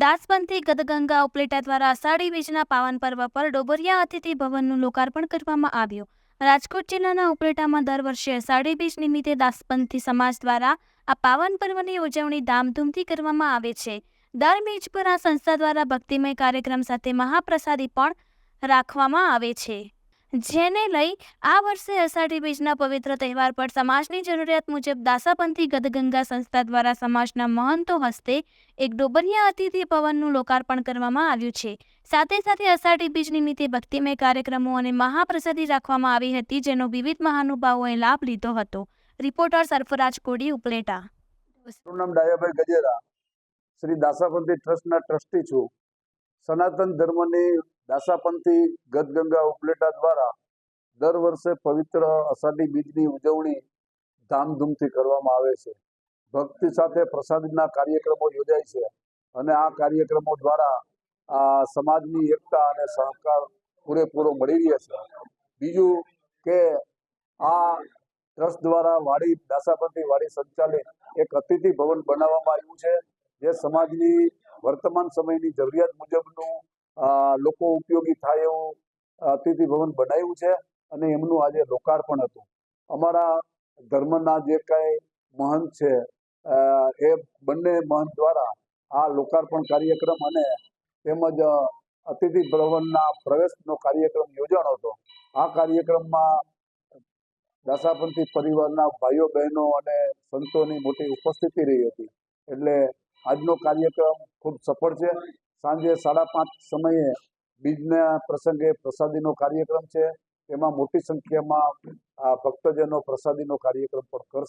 દાસપંથી ગદગંગા ઉપલેટા દ્વારા અષાઢી બીજના પાવન પર્વ પર ડોબરિયા અતિથિ ભવનનું લોકાર્પણ કરવામાં આવ્યું। રાજકોટ જિલ્લાના ઉપલેટામાં દર વર્ષે અષાઢી બીજ નિમિત્તે દાસપંથી સમાજ દ્વારા આ પાવન પર્વની ઉજવણી ધામધૂમથી કરવામાં આવે છે। દર બીજ પર આ સંસ્થા દ્વારા ભક્તિમય કાર્યક્રમ સાથે મહાપ્રસાદી પણ રાખવામાં આવે છે, જેને લઈ આ વર્ષે અષાઢી બીજના પવિત્ર તહેવાર પર સમાજની જરૂરિયાત મુજબ દાસાપંથી ગદગંગા સંસ્થા દ્વારા સમાજના મહંતો હસ્તે એક ડોબરિયા અતિથિ ભવનનું લોકાર્પણ કરવામાં આવ્યું છે। સાથે સાથે અષાઢી બીજ નિમિત્તે ભક્તિમય કાર્યક્રમો અને મહાપ્રસાદી રાખવામાં આવી હતી, જેનો વિવિધ મહાનુભાવોએ લાભ લીધો હતો। રિપોર્ટર સરફરાજ કોડી, ઉપલેટા। મારું નામ ડાયાભાઈ ગજેરા, શ્રી દાસાપંથી ટ્રસ્ટના ટ્રસ્ટી છું। સનાતન ધર્મની દાસાપંથી ગદગંગા ઉપલેટા દ્વારા દર વર્ષે પવિત્ર અષાઢી બીજની ઉજવણી ધામધૂમથી કરવામાં આવે છે। ભક્તિ સાથે પ્રસાદીના કાર્યક્રમો યોજાય છે અને આ કાર્યક્રમો દ્વારા સમાજની એકતા અને સહકાર પૂરેપૂરો મળી રહે છે। બીજું કે આ ટ્રસ્ટ દ્વારા વાડી દાસાપંથી વાડી સંચાલિત એક અતિથિ ભવન બનાવવામાં આવ્યું છે, જે સમાજની વર્તમાન સમયની જરૂરિયાત મુજબનું લોકો ઉપયોગી થાય એવું અતિથિ ભવન બનાવ્યું છે અને એમનું આજે લોકાર્પણ હતું। અમારા ધર્મના જે કાંઈ મહંત છે એ બંને મહંત દ્વારા આ લોકાર્પણ કાર્યક્રમ અને તેમજ અતિથિ ભવનના પ્રવેશનો કાર્યક્રમ યોજાણો હતો। આ કાર્યક્રમમાં દાસાપંથી પરિવારના ભાઈઓ બહેનો અને સંતોની મોટી ઉપસ્થિતિ રહી હતી, એટલે આજનો કાર્યક્રમ ખૂબ સફળ છે। સાંજે 5:30 સમયે બીજના પ્રસંગે પ્રસાદીનો કાર્યક્રમ છે, તેમાં મોટી સંખ્યામાં ભક્તજનો પ્રસાદીનો કાર્યક્રમ પણ કરશે।